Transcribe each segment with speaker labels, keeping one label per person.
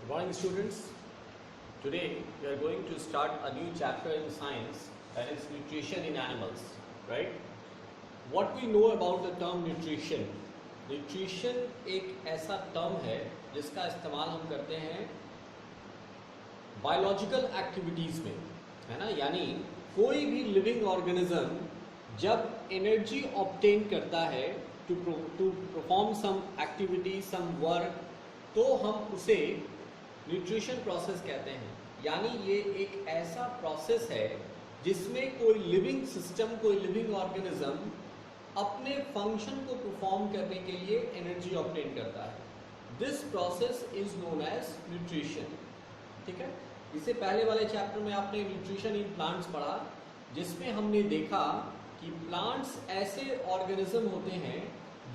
Speaker 1: Good morning, students. Today we are going to start a new chapter in science, that is nutrition in animals, right? What we know about the term nutrition? Nutrition एक ऐसा term है जिसका इस्तेमाल हम करते हैं biological activities में, है ना? यानी कोई भी लिविंग ऑर्गेनिज्म जब एनर्जी ऑब्टेन करता है to perform some activity, some work, तो हम उसे न्यूट्रिशन प्रोसेस कहते हैं। यानी ये एक ऐसा प्रोसेस है जिसमें कोई लिविंग सिस्टम, कोई लिविंग ऑर्गेनिज्म अपने फंक्शन को परफॉर्म करने के लिए एनर्जी ऑब्टेन करता है। This process is known as nutrition. ठीक है, इससे पहले वाले चैप्टर में आपने न्यूट्रिशन इन प्लांट्स पढ़ा, जिसमें हमने देखा कि प्लांट्स ऐसे ऑर्गेनिज्म होते हैं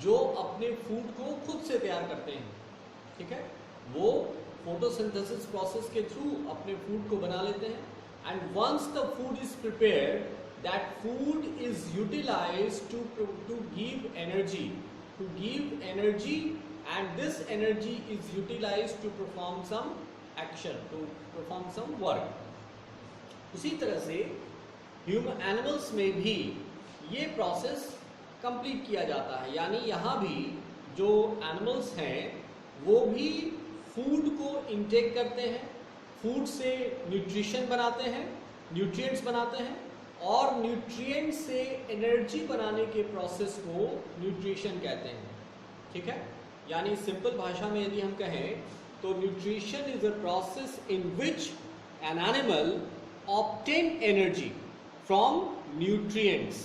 Speaker 1: जो अपने फूड को खुद से तैयार करते हैं। ठीक है, वो फोटोसिंथेसिस प्रोसेस के थ्रू अपने फूड को बना लेते हैं, and once the food is prepared, that food is utilised to give energy, and this energy is utilised to perform some action, to perform some work. उसी तरह से ह्यूमन एनिमल्स में भी ये प्रोसेस कंप्लीट किया जाता है। यानी यहाँ भी जो एनिमल्स हैं वो भी फूड को इनटेक करते हैं, फूड से न्यूट्रिशन बनाते हैं, न्यूट्रिएंट्स बनाते हैं, और न्यूट्रिएंट से एनर्जी बनाने के प्रोसेस को न्यूट्रिशन कहते हैं। ठीक है, यानी सिंपल भाषा में यदि हम कहें तो nutrition is a process in which an animal obtain energy from nutrients.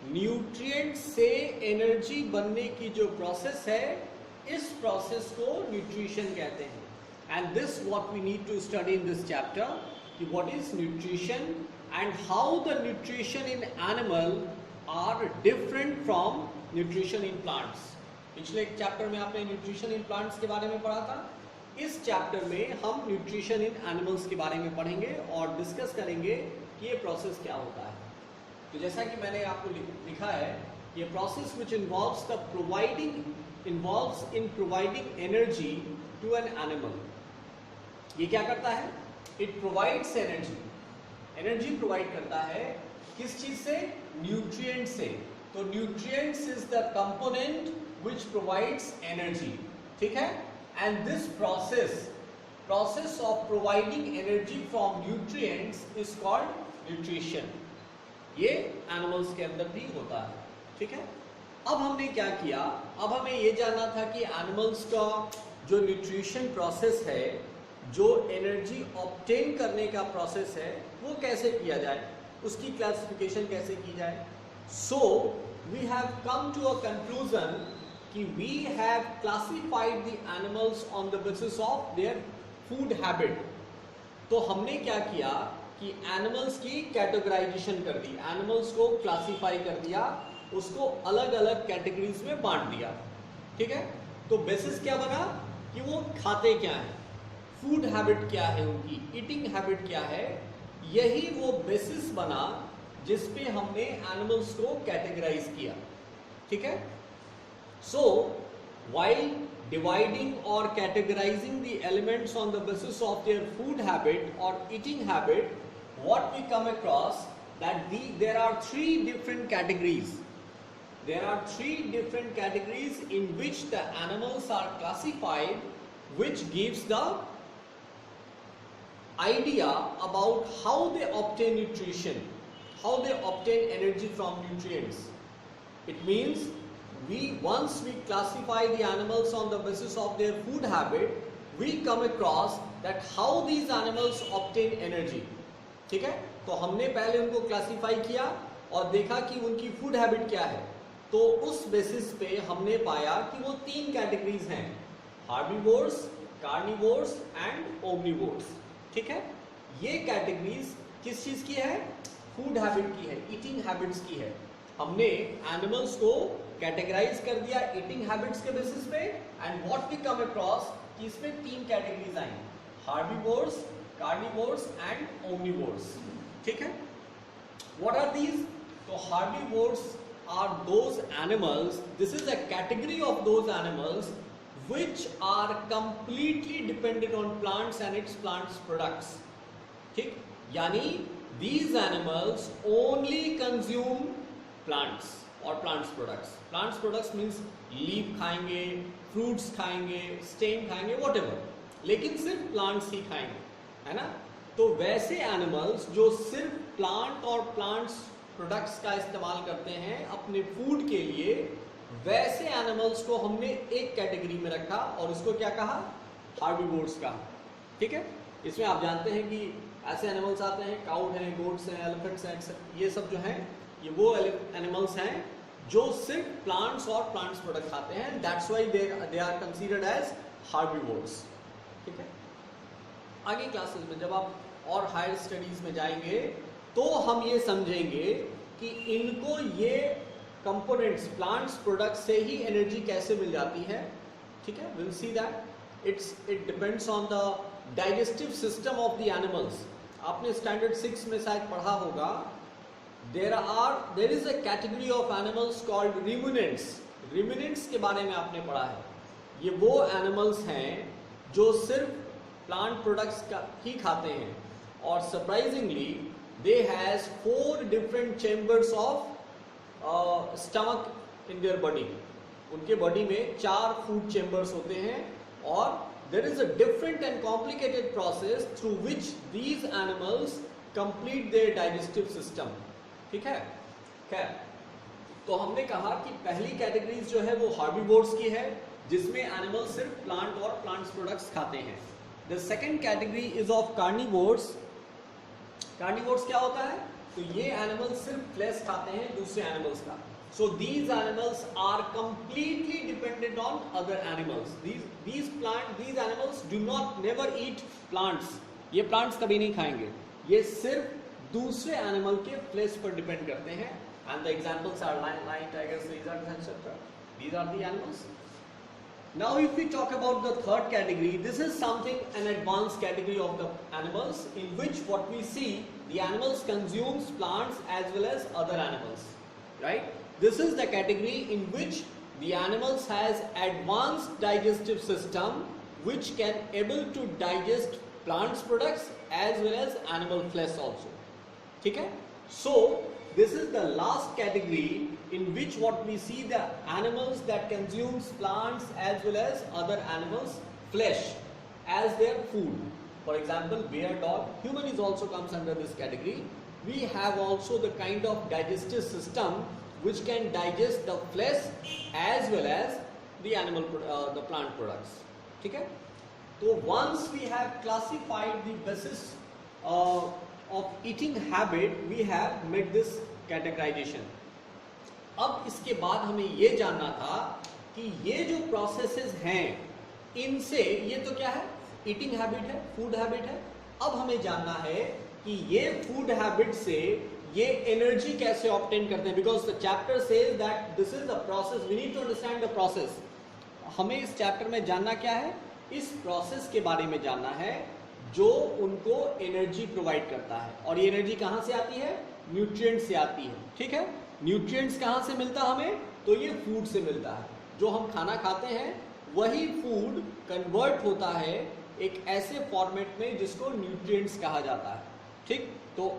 Speaker 1: Nutrient से एनर्जी बनने की जो प्रोसेस है, इस प्रोसेस को न्यूट्रिशन कहते हैं। And this what we need to study in this chapter, कि what is nutrition and how the nutrition in animal are different from nutrition in plants. पिछले चैप्टर में आपने न्यूट्रिशन इन प्लांट्स के बारे में पढ़ा था। इस चैप्टर में हम न्यूट्रिशन इन एनिमल्स के बारे में पढ़ेंगे और डिस्कस करेंगे कि ये प्रोसेस क्या होता है। तो जैसा कि मैंने आपको लिखा है, ये process which involves in providing energy to an animal। ये क्या करता है? It provides energy प्रोवाइड करता है किस चीज से? न्यूट्रिएंट से। तो nutrients is the component which provides energy. ठीक है, and this process of providing energy from nutrients is called nutrition. ये एनिमल्स के अंदर भी होता है। ठीक है, अब हमने क्या किया? अब हमें ये जानना था कि एनिमल्स का जो न्यूट्रिशन प्रोसेस है, जो एनर्जी ऑब्टेन करने का प्रोसेस है, वो कैसे किया जाए, उसकी क्लासिफिकेशन कैसे की जाए। So we have come to a conclusion कि we have classified the animals on the basis of their food habit. तो हमने क्या किया कि एनिमल्स की कैटेगराइजेशन कर दी, एनिमल्स को क्लासिफाई कर दिया, उसको अलग अलग कैटेगरीज में बांट दिया। ठीक है, तो बेसिस क्या बना कि वो खाते क्या हैं, फूड हैबिट क्या है, उनकी ईटिंग हैबिट क्या है। यही वो बेसिस बना जिस पे हमने एनिमल्स को कैटेगराइज किया। ठीक है, सो व्हाइल डिवाइडिंग और categorising the elements on the basis of their food habit और eating habit, what we come across that there are three different categories. There are three different categories in which the animals are classified, which gives the idea about how they obtain nutrition, how they obtain energy from nutrients. It means once we classify the animals on the basis of their food habit, we come across that how these animals obtain energy. ठीक है, तो हमने पहले उनको classify किया और देखा कि उनकी फूड हैबिट क्या है। तो उस बेसिस पे हमने पाया कि वो तीन कैटेगरीज हैं, हार्बीवोर्स, कार्निवोर्स एंड ओमनिवोर्स। ठीक है, ये कैटेगरीज किस चीज की है? फूड हैबिट की है, ईटिंग हैबिट्स की है। हमने एनिमल्स को कैटेगराइज कर दिया ईटिंग हैबिट्स के बेसिस पे, and what we come across कि इसमें तीन कैटेगरीज आई, हार्बीवोर्स, कार्निवोर्स एंड ओमनिवोर्स। ठीक है, व्हाट आर दीज? तो herbivores are those animals, this is a category of those animals which are completely dependent on plants and its plants products. ठीक, यानी these animals only consume plants और plants products. Plants products means leaf खाएंगे, fruits खाएंगे, stem खाएंगे, whatever, लेकिन सिर्फ plants ही खाएंगे, है ना? तो वैसे एनिमल्स जो सिर्फ प्लांट और प्लांट्स प्रोडक्ट्स का इस्तेमाल करते हैं अपने फूड के लिए, वैसे एनिमल्स को हमने एक कैटेगरी में रखा और इसको क्या कहा? हार्बीवोर्स कहा. ठीक है, इसमें आप जानते हैं कि ऐसे एनिमल्स आते हैं, काउड हैं, गोट्स हैं, एलिफेंट्स हैं, ये सब जो हैं ये वो एनिमल्स हैं जो सिर्फ प्लांट्स और प्लांट्स प्रोडक्ट खाते हैं. That's why they are considered as herbivores. ठीक है, आगे क्लासेस में जब आप और हायर स्टडीज में जाएंगे तो हम ये समझेंगे कि इनको ये कंपोनेंट्स प्लांट्स प्रोडक्ट से ही एनर्जी कैसे मिल जाती है. ठीक है, will see that it depends on the digestive system of the animals. आपने स्टैंडर्ड 6 में शायद पढ़ा होगा, there is a category of animals called ruminants. Ruminants के बारे में आपने पढ़ा है. ये वो एनिमल्स हैं जो सिर्फ प्लांट प्रोडक्ट्स का ही खाते हैं और surprisingly they has 4 different chambers of stomach in their body. उनके बॉडी में 4 फूड चेम्बर्स होते हैं और there is a different and complicated process through which these animals complete their digestive system. ठीक है, खैर, तो हमने कहा कि पहली कैटेगरीज जो है वो हार्बीवोर्स की है जिसमें एनिमल सिर्फ प्लांट और प्लांट्स प्रोडक्ट्स खाते हैं. The second category is of carnivores. Carnivores क्या होता है? तो ये एनिमल सिर्फ फ्लेश खाते हैं दूसरे एनिमल्स का. So these animals are completely dependent on other animals. These animals do not never eat plants. ये plants कभी नहीं खाएंगे. ये सिर्फ दूसरे animal के flesh पर depend करते हैं. And the examples are lion, tigers, lizards, etc. These are the animals. Now if we talk about the third category, this is something an advanced category of the animals in which what we see the animals consumes plants as well as other animals, right? This is the category in which the animals has advanced digestive system which can able to digest plants products as well as animal flesh also. ठीक है? So this is the last category in which what we see the animals that consumes plants as well as other animals flesh as their food. For example, bear, dog, human is also comes under this category. We have also the kind of digestive system which can digest the flesh as well as the the plant products. ठीक है? तो once we have classified the basis of eating habit, we have made this categorization. अब इसके बाद हमें ये जानना था कि ये जो processes हैं इनसे, ये तो क्या है? Eating habit है, food habit है. अब हमें जानना है कि ये food habit से ये एनर्जी कैसे ऑब्टेन करते हैं. Because the chapter says that this is the process, we need to understand the process. हमें इस चैप्टर में जानना क्या है? इस प्रोसेस के बारे में जानना है जो उनको एनर्जी प्रोवाइड करता है. और ये एनर्जी कहाँ से आती है? न्यूट्रिएंट से आती है. ठीक है, न्यूट्रिएंट्स कहाँ से मिलता है हमें? तो ये फूड से मिलता है. जो हम खाना खाते हैं वही फूड कन्वर्ट होता है एक ऐसे फॉर्मेट में जिसको न्यूट्रिएंट्स कहा जाता है. ठीक, तो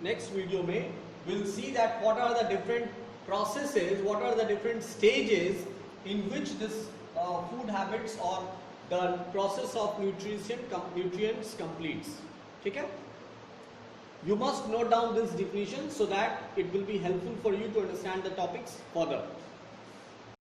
Speaker 1: next video में we'll see that what are the different processes, what are the different stages in which this food habits or the process of nutrients completes. ठीक है? You must note down this definition so that it will be helpful for you to understand the topics further.